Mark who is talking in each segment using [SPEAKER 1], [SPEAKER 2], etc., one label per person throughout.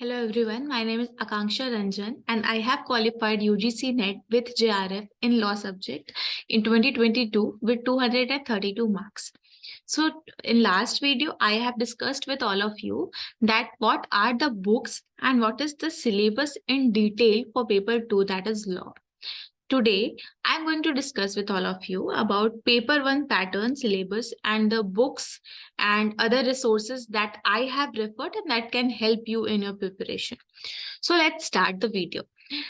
[SPEAKER 1] Hello everyone, my name is Akanksha Ranjan and I have qualified UGC NET with JRF in law subject in 2022 with 232 marks. So in last video, I have discussed with all of you that what are the books and what is the syllabus in detail for paper 2, that is law. Today, I'm going to discuss with all of you about paper 1 pattern syllabus and the books and other resources that I have referred and that can help you in your preparation. So let's start the video.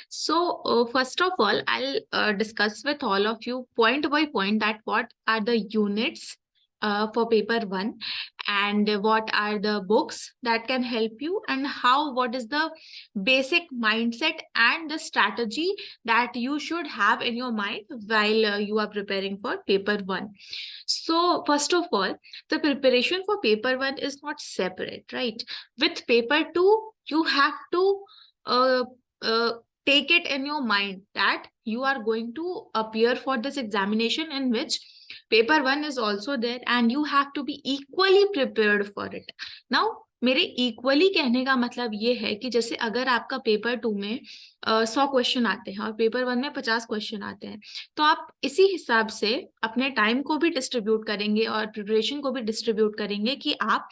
[SPEAKER 1] So first of all, I'll discuss with all of you point by point that what are the units for paper 1 and what are the books that can help you and what is the basic mindset and the strategy that you should have in your mind while you are preparing for paper 1. So first of all, the preparation for paper 1 is not separate, right? With paper 2, you have to uh, take it in your mind that you are going to appear for this examination in which paper 1 is also there and you have to be equally prepared for it. Now मेरे equally कहने का मतलब ये है कि जैसे अगर आपका पेपर 2 में 100 क्वेश्चन आते हैं और पेपर 1 में 50 क्वेश्चन आते हैं, तो आप इसी हिसाब से अपने टाइम को भी डिस्ट्रीब्यूट करेंगे और प्रिपरेशन को भी डिस्ट्रीब्यूट करेंगे कि आप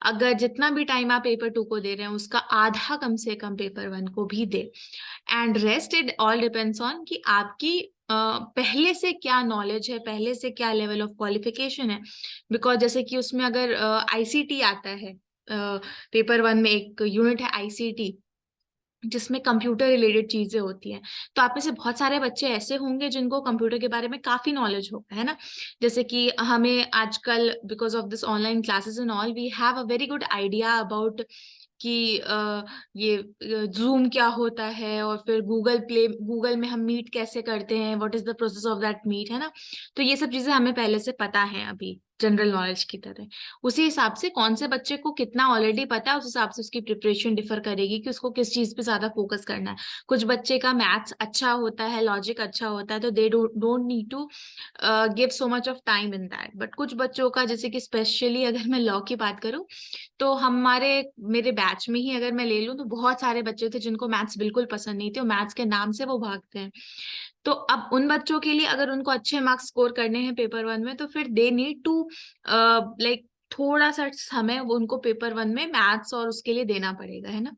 [SPEAKER 1] अगर जितना भी टाइम आप पेपर 2 को दे रहे हैं उसका आधा कम से कम पेपर 1 को भी दे. And rest it all depends on कि आपकी पहले से क्या नॉलेज है, पहले से क्या लेवल ऑफ क्वालिफिकेशन है. बिकॉज जैसे कि उसमें अगर आईसीटी आता है, पेपर 1 में एक यूनिट है आईसीटी जिसमें कंप्यूटर रिलेटेड चीजें होती हैं, तो आप में से बहुत सारे बच्चे ऐसे होंगे जिनको कंप्यूटर के बारे में काफी नॉलेज होगा, है ना. जैसे कि हमें आजकल because of this online classes and all we have a very good idea about कि ये जूम क्या होता है और फिर गूगल में हम मीट कैसे करते हैं, what is the process of that meet, है ना. तो ये सब चीजें हमें पहले से पता है अभी जनरल नॉलेज की तरह. उसी हिसाब से कौन से बच्चे को कितना ऑलरेडी पता है उस हिसाब से उसकी प्रिपरेशन डिफर करेगी कि उसको किस चीज पे ज्यादा फोकस करना है. कुछ बच्चे का मैथ्स अच्छा होता है, लॉजिक अच्छा होता है, तो they don't need to give so much of time in that. But कुछ बच्चों का, जैसे कि स्पेशली अगर मैं लॉ की बात करूं, तो मेरे बैच में ही अगर मैं ले लूं तो बहुत सारे बच्चे थे जिनको मैथ्स बिल्कुल पसंद नहीं थे और मैथ्स के नाम से वो भागते हैं. तो अब उन बच्चों के लिए अगर उनको अच्छे मार्क्स स्कोर करने हैं पेपर 1 में, तो फिर दे नीड टू लाइक थोड़ा सा समय उनको पेपर 1 में मैथ्स और उसके लिए देना पड़ेगा, है ना.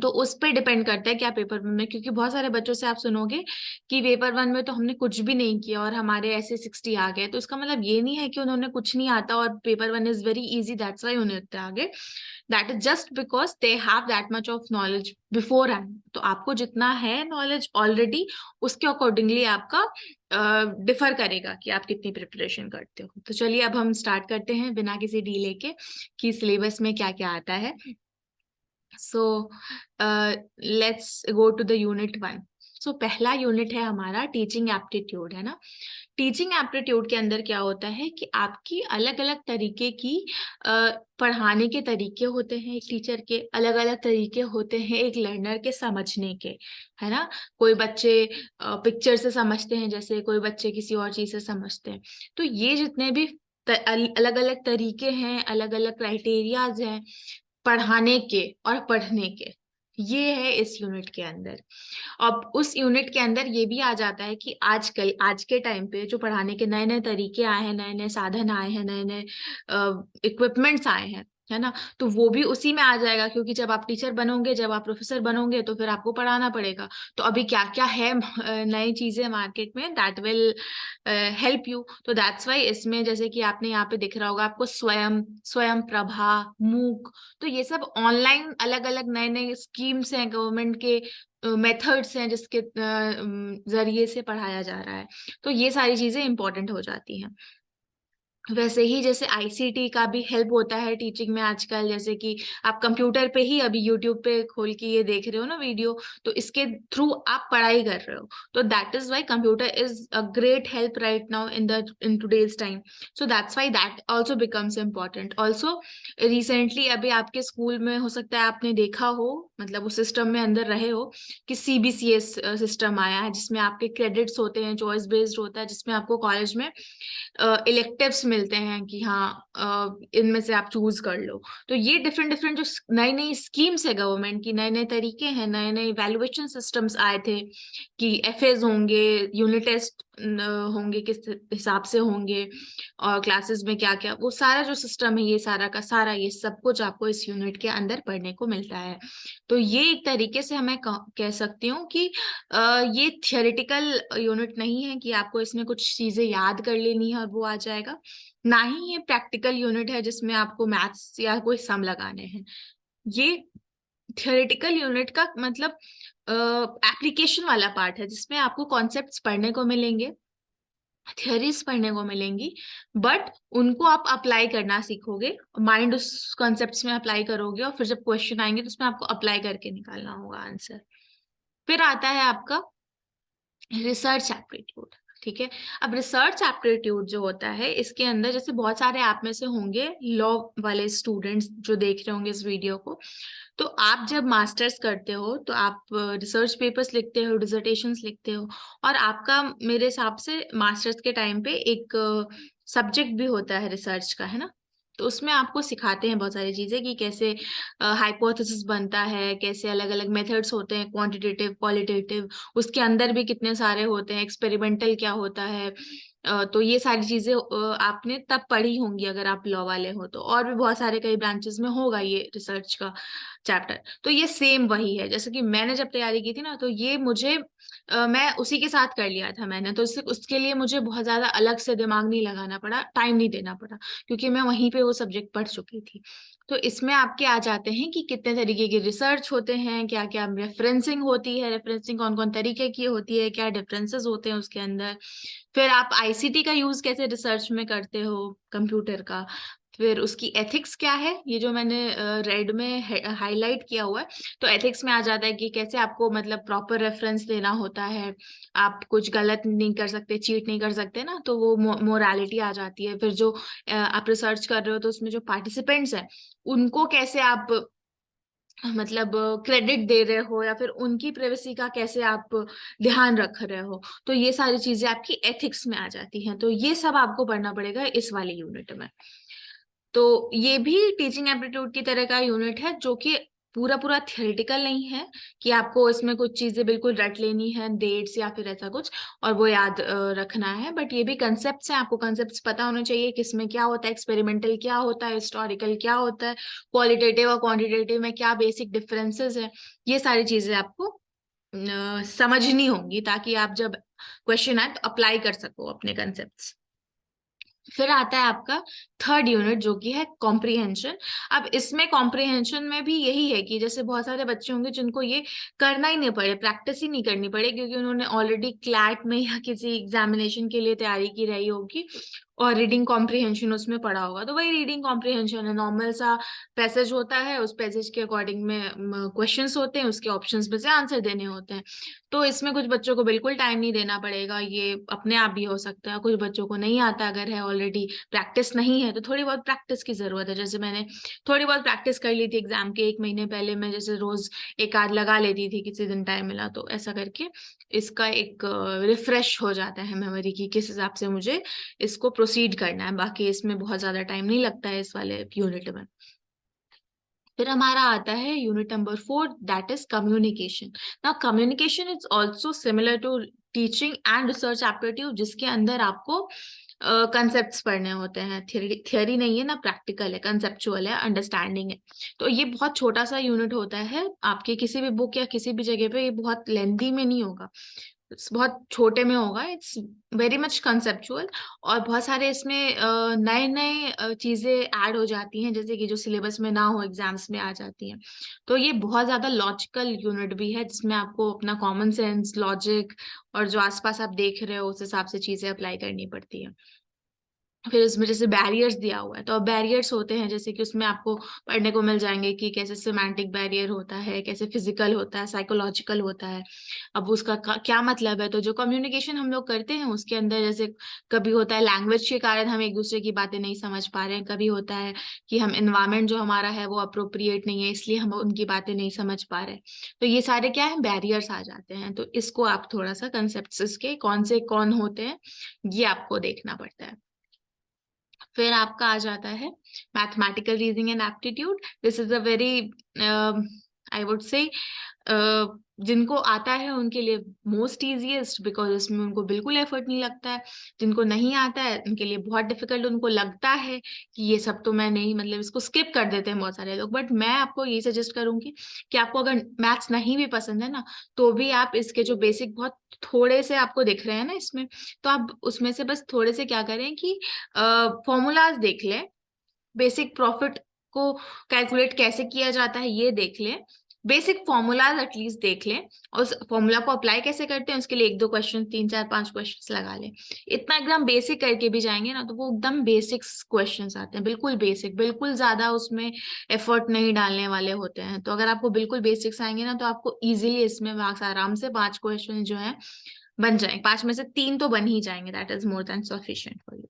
[SPEAKER 1] तो उस पर डिपेंड करता है क्या पेपर 1 में, क्योंकि बहुत सारे बच्चों से आप सुनोगे कि पेपर 1 में तो हमने कुछ भी नहीं किया और हमारे ऐसे 60 आ गए. तो इसका मतलब ये नहीं है कि उन्होंने कुछ नहीं आता और paper 1 is very easy that's why उन्हें इतना आ गए. That is just because they have that much of knowledge before hand. तो आपको जितना है नॉलेज ऑलरेडी, उसके अकॉर्डिंगली आपका डिफर करेगा कि आप कितनी प्रिपरेशन करते हो. तो चलिए अब हम स्टार्ट करते हैं बिना किसी डीले के कि सिलेबस में क्या क्या आता है. So let's go to the unit 1. So पहला यूनिट है हमारा टीचिंग एप्टीट्यूड, है ना. टीचिंग एप्टीट्यूड के अंदर क्या होता है कि आपकी अलग अलग तरीके की पढ़ाने के तरीके होते हैं. एक टीचर के अलग अलग तरीके होते हैं एक लर्नर के समझने के, है ना. कोई बच्चे पिक्चर से समझते हैं, जैसे कोई बच्चे किसी और चीज से समझते हैं. तो ये जितने भी अलग अलग तरीके हैं, अलग अलग क्राइटेरियाज हैं पढ़ाने के और पढ़ने के, ये है इस यूनिट के अंदर. अब उस यूनिट के अंदर ये भी आ जाता है कि आजकल आज के टाइम पे जो पढ़ाने के नए नए तरीके आए हैं, नए नए साधन आए हैं, नए नए इक्विपमेंट्स आए हैं, है ना. तो वो भी उसी में आ जाएगा, क्योंकि जब आप टीचर बनोगे, जब आप प्रोफेसर बनोगे, तो फिर आपको पढ़ाना पड़ेगा. तो अभी क्या क्या है नई चीजें मार्केट में, दैट विल हेल्प यू. तो दैट्स वाई इसमें जैसे कि आपने यहाँ पे दिख रहा होगा आपको स्वयं प्रभा, मूक, तो ये सब ऑनलाइन अलग अलग नए नए स्कीम्स हैं, गवर्नमेंट के मेथड्स हैं जिसके जरिए से पढ़ाया जा रहा है. तो ये सारी चीजें इंपॉर्टेंट हो जाती हैं. वैसे ही जैसे आईसीटी का भी हेल्प होता है टीचिंग में आजकल, जैसे कि आप कंप्यूटर पे ही अभी यूट्यूब पे खोल के ये देख रहे हो ना वीडियो, तो इसके थ्रू आप पढ़ाई कर रहे हो. तो that is why computer is a great help right now in today's time. So that's why that also becomes important. Also recently अभी आपके स्कूल में हो सकता है आपने देखा हो, मतलब उस सिस्टम में अंदर रहे हो, कि सीबीसीएस सिस्टम आया है जिसमें आपके क्रेडिट्स होते हैं, चॉइस बेस्ड होता है, जिसमें आपको कॉलेज में इलेक्टिव्स मिलते हैं कि हाँ इनमें से आप चूज कर लो। तो ये डिफरेंट डिफरेंट जो नई नई स्कीम्स है गवर्नमेंट की, नए नए तरीके हैं, नए नए वैल्यूएशन सिस्टम्स आए थे कि एफएज होंगे, यूनिट टेस्ट होंगे, किस हिसाब से होंगे, और क्लासेस में क्या क्या, वो सारा जो सिस्टम है ये सारा का सारा ये सब कुछ आपको इस यूनिट के अंदर पढ़ने को मिलता है। तो ये एक तरीके से मैं कह सकती हूँ कि ये थियोरेटिकल यूनिट नहीं है कि आपको इसमें कुछ चीजें याद कर लेनी है और वो आ जाएगा, ना ही ये प्रैक्टिकल यूनिट है जिसमें आपको मैथ्स या कोई सम लगाने हैं। ये थियोरेटिकल यूनिट का मतलब एप्लीकेशन वाला पार्ट है जिसमें आपको कॉन्सेप्ट्स पढ़ने को मिलेंगे, थियरीज पढ़ने को मिलेंगी, बट उनको आप अप्लाई करना सीखोगे, माइंड उस कॉन्सेप्ट्स में अप्लाई करोगे, और फिर जब क्वेश्चन आएंगे तो उसमें आपको अप्लाई करके निकालना होगा आंसर। फिर आता है आपका रिसर्च एप्टीट्यूड। ठीक है, अब रिसर्च एप्टीट्यूड जो होता है इसके अंदर, जैसे बहुत सारे आप में से होंगे लॉ वाले स्टूडेंट्स जो देख रहे होंगे इस वीडियो को, तो आप जब मास्टर्स करते हो तो आप रिसर्च पेपर्स लिखते हो, डिसर्टेशंस लिखते हो, और आपका मेरे हिसाब से मास्टर्स के टाइम पे एक सब्जेक्ट भी होता है रिसर्च का, है ना। तो उसमें आपको सिखाते हैं बहुत सारी चीजें कि कैसे हाइपोथेसिस बनता है, कैसे अलग अलग मेथड्स होते हैं, क्वांटिटेटिव, क्वालिटेटिव, उसके अंदर भी कितने सारे होते हैं, एक्सपेरिमेंटल क्या होता है। तो ये सारी चीजें आपने तब पढ़ी होंगी अगर आप लॉ वाले हो तो, और भी बहुत सारे कई ब्रांचेस में होगा ये रिसर्च का चैप्टर। तो ये सेम वही है, जैसे कि मैंने जब तैयारी की थी ना, तो ये मुझे मैं उसी के साथ कर लिया था मैंने, तो उसके लिए मुझे बहुत ज्यादा अलग से दिमाग नहीं लगाना पड़ा, टाइम नहीं देना पड़ा, क्योंकि मैं वहीं पे वो सब्जेक्ट पढ़ चुकी थी। तो इसमें आपके आ जाते हैं कि कितने तरीके की रिसर्च होते हैं, क्या क्या रेफरेंसिंग होती है, रेफरेंसिंग कौन कौन तरीके की होती है, क्या डिफरेंसेस होते हैं उसके अंदर। फिर आप आईसीटी का यूज कैसे रिसर्च में करते हो, कंप्यूटर का। फिर उसकी एथिक्स क्या है, ये जो मैंने रेड में हाईलाइट किया हुआ है, तो एथिक्स में आ जाता है कि कैसे आपको मतलब प्रॉपर रेफरेंस देना होता है, आप कुछ गलत नहीं कर सकते, चीट नहीं कर सकते ना, तो वो मोरालिटी आ जाती है। फिर जो आप रिसर्च कर रहे हो तो उसमें जो पार्टिसिपेंट्स हैं उनको कैसे आप मतलब क्रेडिट दे रहे हो, या फिर उनकी प्राइवेसी का कैसे आप ध्यान रख रहे हो, तो ये सारी चीजें आपकी एथिक्स में आ जाती हैं। तो ये सब आपको पढ़ना पड़ेगा इस वाले यूनिट में। तो ये भी टीचिंग एप्टीट्यूड की तरह का यूनिट है, जो कि पूरा पूरा थियोरेटिकल नहीं है कि आपको इसमें कुछ चीजें बिल्कुल रट लेनी है, डेट्स या फिर ऐसा कुछ, और वो याद रखना है, बट ये भी कंसेप्ट्स हैं, आपको कंसेप्ट्स पता होने चाहिए किसमें क्या होता है, एक्सपेरिमेंटल क्या होता है, हिस्टोरिकल क्या होता है, क्वालिटेटिव और क्वांटिटेटिव में क्या बेसिक डिफरेंसेस है। ये सारी चीजें आपको समझनी होंगी, ताकि आप जब क्वेश्चन आए तो अप्लाई कर सको अपने कंसेप्ट्स। फिर आता है आपका थर्ड यूनिट जो कि है कॉम्प्रिहेंशन। अब इसमें कॉम्प्रिहेंशन में भी यही है कि जैसे बहुत सारे बच्चे होंगे जिनको ये करना ही नहीं पड़े, प्रैक्टिस ही नहीं करनी पड़े, क्योंकि उन्होंने ऑलरेडी क्लैट में या किसी एग्जामिनेशन के लिए तैयारी की रही होगी और रीडिंग कॉम्प्रिहेंशन उसमें पढ़ा होगा। तो वही रीडिंग कॉम्प्रिहेंशन है, नॉर्मल सा पैसेज होता है, उस पैसेज के अकॉर्डिंग में क्वेश्चंस होते हैं, उसके ऑप्शंस में से आंसर देने होते हैं। तो इसमें कुछ बच्चों को बिल्कुल टाइम नहीं देना पड़ेगा, ये अपने आप भी हो सकता है। कुछ बच्चों को नहीं आता, अगर है ऑलरेडी प्रैक्टिस नहीं है तो थोड़ी बहुत प्रैक्टिस की जरूरत है। जैसे मैंने थोड़ी बहुत प्रैक्टिस कर ली थी एग्जाम के 1 महीने पहले, मैं जैसे रोज एक आध लगा लेती थी, किसी दिन टाइम मिला तो, ऐसा करके इसका एक रिफ्रेश हो जाता है मेमोरी की किस हिसाब से मुझे इसको प्रोसीड करना है। बाकी इसमें बहुत ज्यादा टाइम नहीं लगता है इस वाले यूनिट में। फिर हमारा आता है unit number 4, that is communication. Now communication is also similar to teaching and research aptitude, जिसके अंदर आपको कंसेप्ट्स पढ़ने होते हैं, थियरी नहीं है ना, प्रैक्टिकल है, कंसेप्चुअल है, अंडरस्टैंडिंग है। तो ये बहुत छोटा सा यूनिट होता है, आपके किसी भी बुक या किसी भी जगह पे ये बहुत लेंथी में नहीं होगा, बहुत छोटे में होगा, इट्स वेरी मच कंसेप्चुअल। और बहुत सारे इसमें नए नए चीजें ऐड हो जाती हैं, जैसे कि जो सिलेबस में ना हो एग्जाम्स में आ जाती हैं। तो ये बहुत ज्यादा लॉजिकल यूनिट भी है, जिसमें आपको अपना कॉमन सेंस, लॉजिक और जो आसपास आप देख रहे हो उस हिसाब से चीजें अप्लाई करनी पड़ती है। फिर उसमें जैसे बैरियर्स दिया हुआ है, तो अब बैरियर्स होते हैं जैसे कि उसमें आपको पढ़ने को मिल जाएंगे कि कैसे सिमेंटिक बैरियर होता है, कैसे फिजिकल होता है, साइकोलॉजिकल होता है। अब उसका क्या मतलब है, तो जो कम्युनिकेशन हम लोग करते हैं उसके अंदर, जैसे कभी होता है लैंग्वेज के कारण हम एक दूसरे की बातें नहीं समझ पा रहे हैं, कभी होता है कि हम एनवायरमेंट जो हमारा है वो अप्रोप्रिएट नहीं है, इसलिए हम उनकी बातें नहीं समझ पा रहे हैं। तो ये सारे क्या है, बैरियर्स आ जाते हैं। तो इसको आप थोड़ा सा कंसेप्ट इसके कौन से कौन होते हैं ये आपको देखना पड़ता है। फिर आपका आ जाता है mathematical reasoning and aptitude. This is a very I would say जिनको आता है उनके लिए मोस्ट इजीएस्ट, बिकॉज इसमें उनको बिल्कुल एफर्ट नहीं लगता है। जिनको नहीं आता है उनके लिए बहुत डिफिकल्ट, उनको लगता है कि ये सब तो मैं नहीं, मतलब इसको स्किप कर देते हैं बहुत सारे लोग। बट मैं आपको ये सजेस्ट करूंगी कि आपको अगर मैथ्स नहीं भी पसंद है ना, तो भी आप इसके जो बेसिक बहुत थोड़े से आपको दिख रहे हैं ना इसमें, तो आप उसमें से बस थोड़े से क्या करें कि फॉर्मूलाज देख लें, बेसिक प्रॉफिट को कैलकुलेट कैसे किया जाता है ये देख लें, बेसिक फॉर्मूलाज एटलीस्ट देख लें, और उस फॉर्मूला को अप्लाई कैसे करते हैं उसके लिए 1-2 क्वेश्चन, 3-4-5 क्वेश्चन लगा लें। इतना एकदम बेसिक करके भी जाएंगे ना तो वो एकदम बेसिक क्वेश्चंस आते हैं, बिल्कुल बेसिक, बिल्कुल ज्यादा उसमें एफर्ट नहीं डालने वाले होते हैं। तो अगर आपको बिल्कुल बेसिक्स आएंगे ना तो आपको इजीली इसमें मार्क्स आराम से 5 क्वेश्चन जो है बन जाएंगे, 5 में से 3 तो बन ही जाएंगे, that is more than sufficient for you.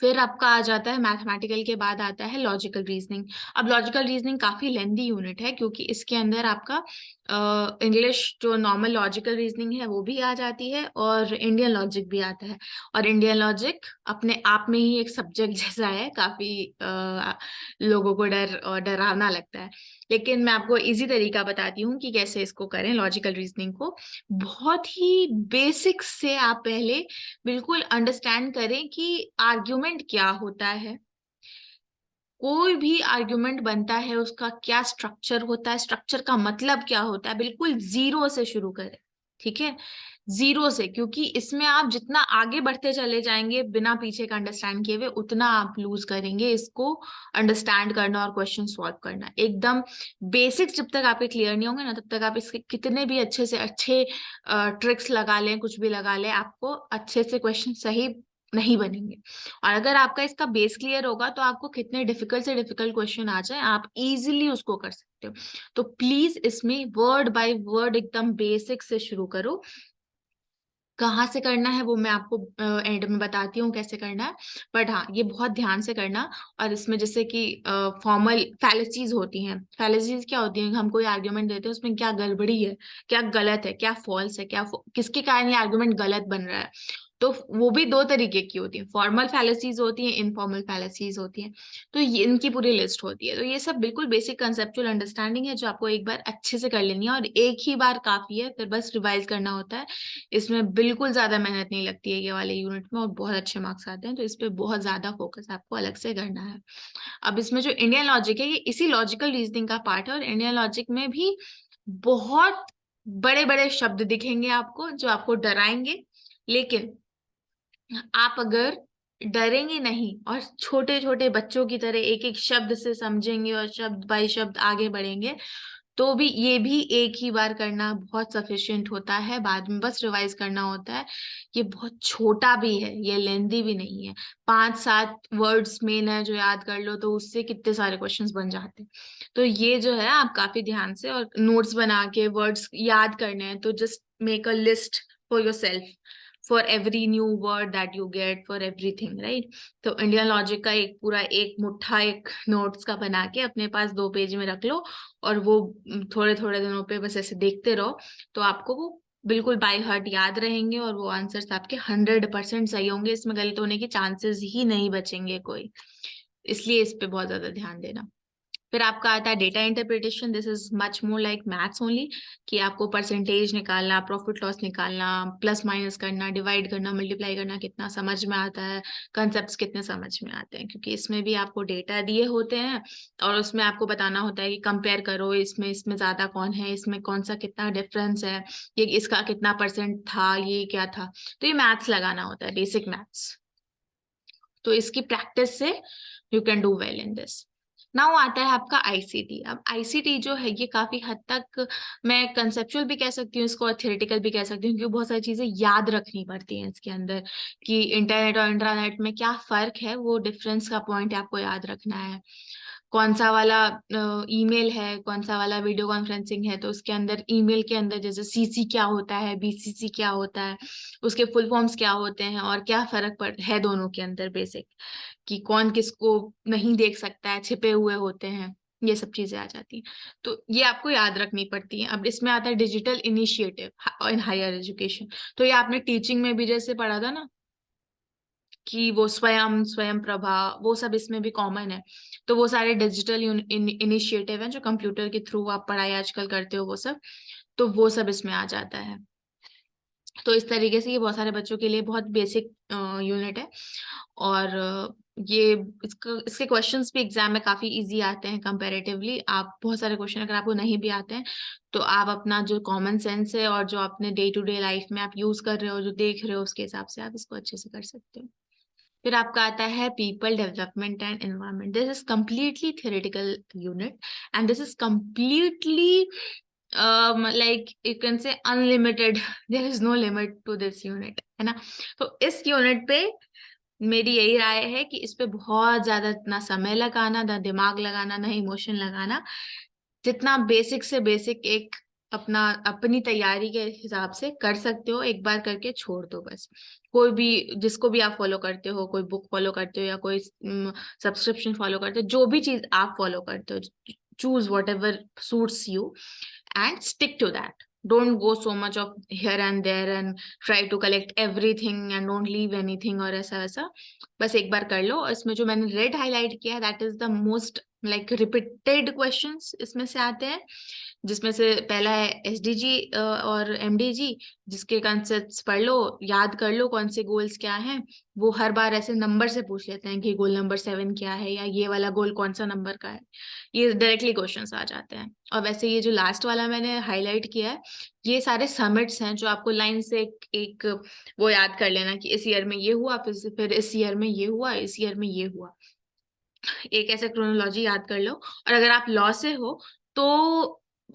[SPEAKER 1] फिर आपका आ जाता है मैथमेटिकल के बाद आता है लॉजिकल रीजनिंग। अब लॉजिकल रीजनिंग काफी लेंदी यूनिट है, क्योंकि इसके अंदर आपका इंग्लिश जो नॉर्मल लॉजिकल रीजनिंग है वो भी आ जाती है, और इंडियन लॉजिक भी आता है। और इंडियन लॉजिक अपने आप में ही एक सब्जेक्ट जैसा है, काफी लोगों को डर और डरावना लगता है। लेकिन मैं आपको इजी तरीका बताती हूँ कि कैसे इसको करें लॉजिकल रीजनिंग को। बहुत ही बेसिक से आप पहले बिल्कुल अंडरस्टैंड करें कि आर्ग्यूमेंट क्या होता है, कोई भी आर्ग्यूमेंट बनता है उसका क्या स्ट्रक्चर होता है, स्ट्रक्चर का मतलब क्या होता है, बिल्कुल जीरो से शुरू करें। ठीक है, जीरो से, क्योंकि इसमें आप जितना आगे बढ़ते चले जाएंगे बिना पीछे का अंडरस्टैंड किए हुए, उतना आप लूज करेंगे इसको अंडरस्टैंड करना और क्वेश्चन सॉल्व करना। एकदम बेसिक्स जब तक आपके क्लियर नहीं होंगे ना, तब तक आप इसके कितने भी अच्छे से अच्छे ट्रिक्स लगा लें, कुछ भी लगा लें, आपको अच्छे से क्वेश्चन सही नहीं बनेंगे। और अगर आपका इसका बेस क्लियर होगा तो आपको कितने डिफिकल्ट से डिफिकल्ट क्वेश्चन आ जाए आप इजीली उसको कर सकते हो। तो प्लीज इसमें वर्ड बाय वर्ड एकदम बेसिक से शुरू करो। कहाँ से करना है वो मैं आपको एंड में बताती हूँ कैसे करना है, बट हाँ ये बहुत ध्यान से करना। और इसमें जैसे कि फॉर्मल फैलेसीज होती हैं, फैलेसीज क्या होती हैं, हम कोई आर्ग्यूमेंट देते हैं उसमें क्या गड़बड़ी है, क्या गलत है, क्या फॉल्स है, किसके कारण ये आर्ग्यूमेंट गलत बन रहा है। तो वो भी दो तरीके की होती है, फॉर्मल फैलेसीज होती है, इनफॉर्मल फैलेसीज होती है। तो ये इनकी पूरी लिस्ट होती है। तो ये सब बिल्कुल बेसिक कंसेप्चुअल अंडरस्टैंडिंग है जो आपको एक बार अच्छे से कर लेनी है, और एक ही बार काफी है, फिर बस रिवाइज करना होता है। इसमें बिल्कुल ज्यादा मेहनत नहीं लगती है ये वाले यूनिट में, और बहुत अच्छे मार्क्स आते हैं। तो इस पे बहुत ज्यादा फोकस आपको अलग से करना है। अब इसमें जो इंडियन लॉजिक है ये इसी लॉजिकल रीजनिंग का पार्ट है, और इंडियन लॉजिक में भी बहुत बड़े बड़े शब्द दिखेंगे आपको जो आपको डराएंगे। लेकिन आप अगर डरेंगे नहीं और छोटे छोटे बच्चों की तरह एक एक शब्द से समझेंगे और शब्द बाय शब्द आगे बढ़ेंगे, तो भी ये भी एक ही बार करना बहुत सफिशिएंट होता है, बाद में बस रिवाइज करना होता है। ये बहुत छोटा भी है, ये लेंदी भी नहीं है, 5-7 वर्ड्स मेन है जो याद कर लो तो उससे कितने सारे क्वेश्चंस बन जाते हैं। तो ये जो है आप काफी ध्यान से और नोट्स बना के वर्ड्स याद करने हैं, तो just make a list for your self, for every new word that you get, for everything, right. तो इंडियन लॉजिक का एक पूरा एक मुट्ठा एक नोट्स का बना के अपने पास 2 पेज में रख लो, और वो थोड़े थोड़े दिनों पे बस ऐसे देखते रहो, तो आपको वो बिल्कुल बाय हार्ट याद रहेंगे, और वो आंसर्स आपके 100% सही होंगे, इसमें गलत होने के चांसेस ही नहीं बचेंगे कोई। इसलिए इस पे बहुत ज्यादा ध्यान देना। फिर आपका आता है data interpretation. This is much more like maths only, कि आपको परसेंटेज निकालना, प्रॉफिट लॉस निकालना, प्लस माइनस करना, डिवाइड करना, मल्टीप्लाई करना, कितना समझ में आता है, कंसेप्ट कितने समझ में आते हैं, क्योंकि इसमें भी आपको डेटा दिए होते हैं और उसमें आपको बताना होता है कि कंपेयर करो, इसमें इसमें ज्यादा कौन है, इसमें कौन सा कितना डिफरेंस है, ये इसका कितना परसेंट था, ये क्या था। तो ये मैथ्स लगाना होता है, बेसिक मैथ्स। तो इसकी प्रैक्टिस से you can do well in this. Now आता है आपका आईसीटी। अब आईसीटी जो है ये काफी हद तक मैं कंसेप्चुअल भी कह सकती हूँ इसको और थ्योरेटिकल भी कह सकती हूँ, क्योंकि बहुत सारी चीजें याद रखनी पड़ती हैं इसके अंदर, कि इंटरनेट और इंट्रानेट में क्या फर्क है, वो डिफरेंस का पॉइंट आपको याद रखना है। कौन सा वाला ईमेल है, कौन सा वाला वीडियो कॉन्फ्रेंसिंग है, तो उसके अंदर ईमेल के अंदर जैसे सीसी क्या होता है, बीसीसी क्या होता है, उसके फुल फॉर्म्स क्या होते हैं, और क्या फर्क पड़ है दोनों के अंदर, बेसिक कि कौन किसको नहीं देख सकता है, छिपे हुए होते हैं, ये सब चीजें आ जाती हैं। तो ये आपको याद रखनी पड़ती है। अब इसमें आता है digital initiative in higher education. तो ये आपने टीचिंग में भी जैसे पढ़ा था ना, कि वो स्वयं प्रभा, वो सब इसमें भी कॉमन है। तो वो सारे डिजिटल इनिशिएटिव हैं जो कंप्यूटर के थ्रू आप पढ़ाई आजकल करते हो, वो सब, तो वो सब इसमें आ जाता है। तो इस तरीके से ये बहुत सारे बच्चों के लिए बहुत बेसिक यूनिट है। और ये इसके क्वेश्चंस भी एग्जाम में काफी इजी आते हैं कंपैरेटिवली। आप बहुत सारे क्वेश्चन अगर आपको नहीं भी आते हैं तो आप अपना जो कॉमन सेंस है और जो अपने डे टू डे लाइफ में आप यूज कर रहे हो, जो देख रहे हो, उसके हिसाब से आप इसको अच्छे से कर सकते हो। फिर आपका आता है people development and environment. This is completely theoretical unit and this is completely like you can say unlimited. There is no limit to this unit, है ना। तो इस यूनिट पे मेरी यही राय है कि इस पे बहुत ज्यादा ना समय लगाना, ना दिमाग लगाना, ना इमोशन लगाना। जितना बेसिक से बेसिक एक अपनी तैयारी के हिसाब से कर सकते हो, एक बार करके छोड़ दो बस। कोई भी, जिसको भी आप फॉलो करते हो, कोई बुक फॉलो करते हो या कोई सब्सक्रिप्शन फॉलो करते हो, जो भी चीज आप फॉलो करते हो, choose what ever suits you and stick to that. Don't go so much of here and there and try to collect everything and don't leave anything और ऐसा वैसा। बस एक बार कर लो। और इसमें जो मैंने रेड हाईलाइट किया है that is the most like repeated questions इसमें से आते हैं, जिसमें से पहला है एसडीजी और एमडीजी, जिसके कॉन्सेप्ट्स पढ़ लो, याद कर लो कौन से गोल्स क्या हैं। वो हर बार ऐसे नंबर से पूछ लेते हैं कि गोल नंबर 7 क्या है, या ये वाला गोल कौन सा नंबर का है। ये डायरेक्टली क्वेश्चंस आ जाते हैं। और वैसे ये जो लास्ट वाला मैंने हाईलाइट किया है, ये सारे समिट्स हैं जो आपको लाइन से एक वो याद कर लेना कि इस ईयर में ये हुआ, फिर इस ईयर में ये हुआ, इस ईयर में ये हुआ। एक ऐसे क्रोनोलॉजी याद कर लो। और अगर आप लॉ से हो तो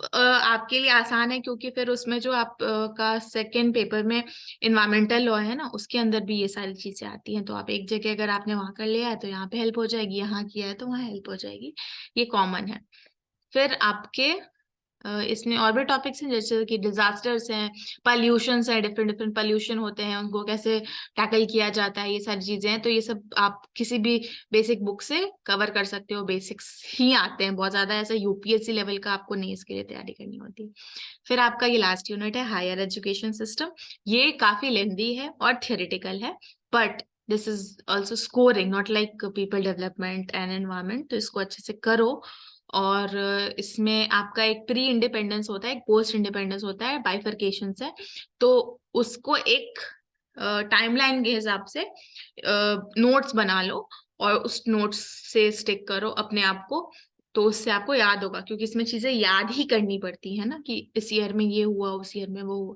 [SPEAKER 1] आपके लिए आसान है, क्योंकि फिर उसमें जो आप का सेकेंड पेपर में इन्वायरमेंटल लॉ है ना, उसके अंदर भी ये सारी चीजें आती हैं। तो आप एक जगह अगर आपने वहां कर लिया है तो यहाँ पे हेल्प हो जाएगी, यहाँ किया है तो वहाँ हेल्प हो जाएगी। ये कॉमन है। फिर आपके इसमें और भी टॉपिक्स हैं, जैसे कि डिजास्टर्स हैं, पॉल्यूशन है, डिफरेंट डिफरेंट पॉल्यूशन होते हैं, उनको कैसे टैकल किया जाता है, ये सारी चीजें हैं। तो ये सब आप किसी भी बेसिक बुक से कवर कर सकते हो। बेसिक्स ही आते हैं, बहुत ज्यादा ऐसा यूपीएससी लेवल का आपको नहीं इसके लिए तैयारी करनी होती। फिर आपका ये लास्ट यूनिट है हायर एजुकेशन सिस्टम। ये काफी लेंदी है और थियोरिटिकल है, but this is also scoring, not like people development and environment. तो इसको अच्छे से करो। और इसमें आपका एक प्री इंडिपेंडेंस होता है, एक पोस्ट इंडिपेंडेंस होता है, बाइफरकेशन है। तो उसको एक टाइमलाइन के हिसाब से नोट्स बना लो और उस नोट्स से स्टिक करो अपने आप को। तो उससे आपको याद होगा, क्योंकि इसमें चीजें याद ही करनी पड़ती है ना, कि इस ईयर में ये हुआ, उस ईयर में वो हुआ।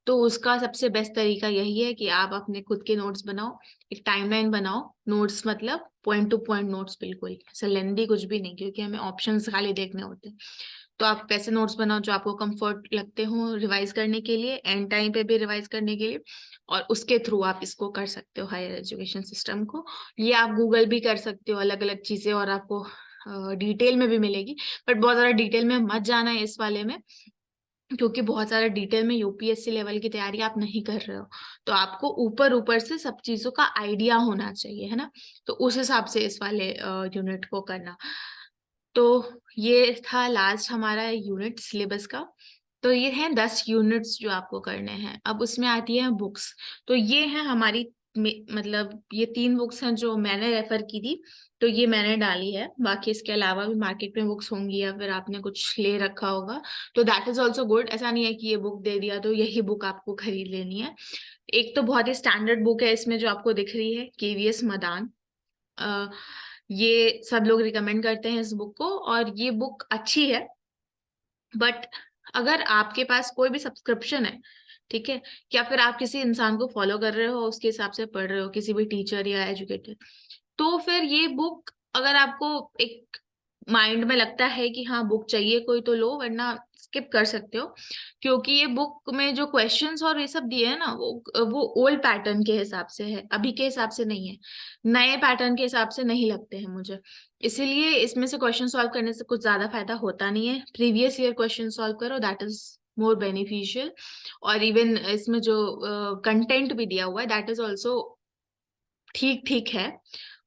[SPEAKER 1] तो उसका सबसे बेस्ट तरीका यही है कि आप अपने खुद के नोट्स बनाओ, एक टाइमलाइन बनाओ। नोट्स मतलब पॉइंट टू पॉइंट नोट्स, बिल्कुल ऐसा लेंदी कुछ भी नहीं, क्योंकि हमें ऑप्शंस खाली देखने होते हैं। तो आप वैसे नोट्स बनाओ जो आपको कंफर्ट लगते हो रिवाइज करने के लिए, एंड टाइम पे भी रिवाइज करने के लिए। और उसके थ्रू आप इसको कर सकते हो, हायर एजुकेशन सिस्टम को। ये आप गूगल भी कर सकते हो, अलग अलग चीजें, और आपको डिटेल में भी मिलेगी। बट बहुत ज्यादा डिटेल में मत जाना है इस वाले में, क्योंकि बहुत सारा डिटेल में यूपीएससी लेवल की तैयारी आप नहीं कर रहे हो। तो आपको ऊपर ऊपर से सब चीजों का आइडिया होना चाहिए, है ना। तो उस हिसाब से इस वाले यूनिट को करना। तो ये था लास्ट हमारा यूनिट सिलेबस का। तो ये है 10 यूनिट्स जो आपको करने हैं। अब उसमें आती है बुक्स। तो ये है हमारी मतलब ये 3 बुक्स हैं जो मैंने रेफर की थी, तो ये मैंने डाली है। बाकी इसके अलावा भी मार्केट में बुक्स होंगी या फिर आपने कुछ ले रखा होगा, तो दैट इज ऑल्सो गुड। ऐसा नहीं है कि ये बुक दे दिया तो यही बुक आपको खरीद लेनी है। एक तो बहुत ही स्टैंडर्ड बुक है इसमें जो आपको दिख रही है, केवीएस मदान। ये सब लोग रिकमेंड करते हैं इस बुक को, और ये बुक अच्छी है। बट अगर आपके पास कोई भी सब्सक्रिप्शन है, ठीक है, या फिर आप किसी इंसान को फॉलो कर रहे हो, उसके हिसाब से पढ़ रहे हो, किसी भी टीचर या एजुकेटर, तो फिर ये बुक अगर आपको एक माइंड में लगता है कि हाँ बुक चाहिए कोई, तो लो, वरना स्किप कर सकते हो। क्योंकि ये बुक में जो क्वेश्चंस और ये सब दिए हैं ना, वो ओल्ड पैटर्न के हिसाब से है, अभी के हिसाब से नहीं है, नए पैटर्न के हिसाब से नहीं लगते हैं मुझे। इसीलिए इसमें से क्वेश्चन सॉल्व करने से कुछ ज्यादा फायदा होता नहीं है। प्रीवियस ईयर क्वेश्चन सॉल्व करो, दैट इज मोर बेनिफिशियल। और इवन इसमें जो कंटेंट भी दिया हुआ है दैट इज ऑल्सो ठीक ठीक है।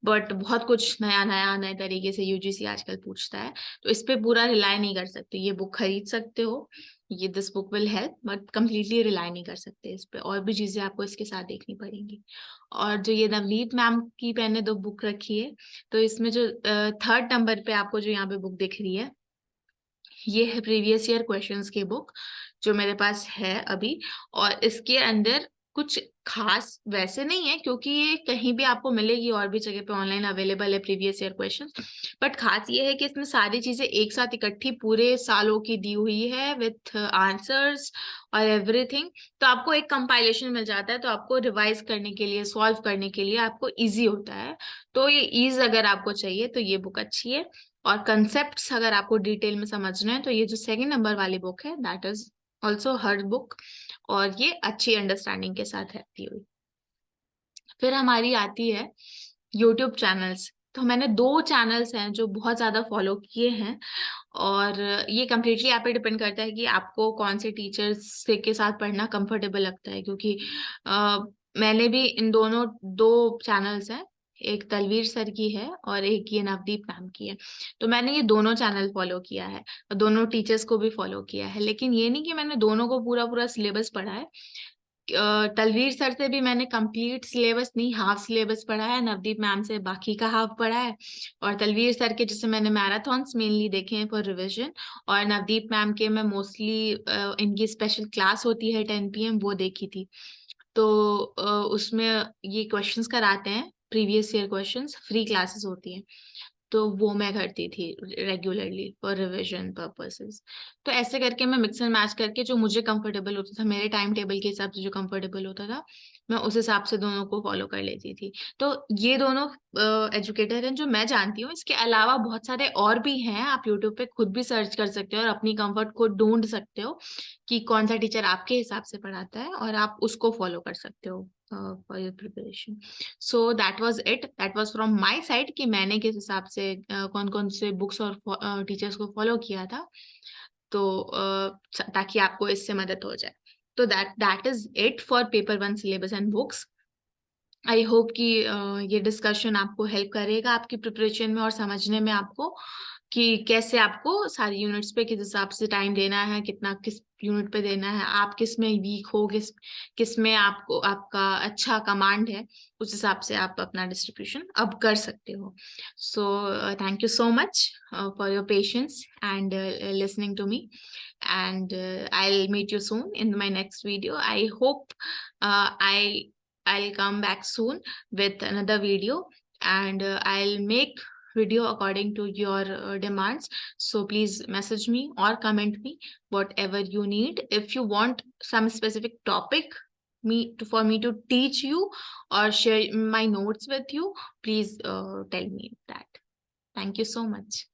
[SPEAKER 1] बट बहुत कुछ नया नया नए तरीके से यूजीसी आजकल पूछता है, तो इस पे पूरा रिलाय नहीं कर सकते। ये बुक खरीद सकते हो, ये this book will help, but completely rely नहीं कर सकते इस पे, और भी चीजें आपको इसके साथ देखनी पड़ेंगी। और जो ये नवनीत मैम की मैंने 2 बुक रखी है, तो इसमें जो 3rd नंबर पे आपको जो यहाँ पे बुक दिख रही है, ये है प्रीवियस ईयर क्वेश्चंस की बुक जो मेरे पास है अभी। और इसके अंदर कुछ खास वैसे नहीं है, क्योंकि ये कहीं भी आपको मिलेगी, और भी जगह पे ऑनलाइन अवेलेबल है प्रीवियस ईयर क्वेश्चंस। बट खास ये है कि इसमें सारी चीजें एक साथ इकट्ठी पूरे सालों की दी हुई है विथ आंसर्स और एवरीथिंग। तो आपको एक कंपाइलेशन मिल जाता है, तो आपको रिवाइज करने के लिए, सॉल्व करने के लिए आपको इजी होता है। तो ये ईज अगर आपको चाहिए तो ये बुक अच्छी है। और कंसेप्ट्स अगर आपको डिटेल में समझना है तो ये जो 2nd नंबर वाली बुक है, that is also her book, और ये अच्छी अंडरस्टैंडिंग के साथ है दी हुई। फिर हमारी आती है यूट्यूब चैनल्स। तो मैंने 2 चैनल्स हैं जो बहुत ज्यादा फॉलो किए हैं, और ये कम्प्लीटली आप पे डिपेंड करता है कि आपको कौन से टीचर्स के साथ पढ़ना कंफर्टेबल लगता है। क्योंकि मैंने भी इन दोनों 2 चैनल्स हैं, एक तलवीर सर की है और एक ये नवदीप मैम की है। तो मैंने ये दोनों चैनल फॉलो किया है और दोनों टीचर्स को भी फॉलो किया है, लेकिन ये नहीं कि मैंने दोनों को पूरा पूरा सिलेबस पढ़ा है। तलवीर सर से भी मैंने कंप्लीट सिलेबस नहीं, हाफ सिलेबस पढ़ा है। नवदीप मैम से बाकी का हाफ पढ़ा है। और तलवीर सर के जैसे मैंने मैराथन्स मेनली देखे हैं फॉर रिवीजन, और नवदीप मैम के मैं मोस्टली इनकी स्पेशल क्लास होती है 10 PM, वो देखी थी। तो उसमें ये क्वेश्चंस कराते हैं, previous year questions, free classes होती हैं, तो वो मैं करती थी रेगुलरली फॉर रिवीजन पर्पसेस। तो ऐसे करके मैं मिक्स एंड मैच करके जो मुझे कंफर्टेबल होता था, मेरे टाइम टेबल के हिसाब से जो कंफर्टेबल होता था, मैं उस हिसाब से दोनों को फॉलो कर लेती थी। तो ये दोनों एजुकेटर हैं जो मैं जानती हूँ। इसके अलावा बहुत सारे और भी हैं, आप यूट्यूब पे खुद भी सर्च कर सकते हो और अपनी कंफर्ट को ढूंढ सकते हो कि कौन सा टीचर आपके हिसाब से पढ़ाता है, और आप उसको फॉलो कर सकते हो for your preparation. So that was it, that was from my side कि मैंने किस हिसाब से कौन कौन से बुक्स और टीचर्स को फॉलो किया था, तो ताकि आपको इससे मदद हो जाए। तो that is it for paper 1 syllabus and books. I hope कि ये डिस्कशन आपको हेल्प करेगा आपकी प्रिपरेशन में, और समझने में आपको कि कैसे आपको सारी यूनिट्स पे किस हिसाब से टाइम देना है, कितना किस यूनिट पे देना है, आप किस में वीक हो, किस में आपको आपका अच्छा कमांड है, उस हिसाब से आप अपना डिस्ट्रीब्यूशन अब कर सकते हो। So thank you so much for your patience and listening to me, and I'll meet you soon in my next video. I hope I'll come back soon with another video, and I'll make video according to your demands. So please message me or comment me whatever you need. If you want some specific topic for me to teach you or share my notes with you, please tell me that. Thank you so much.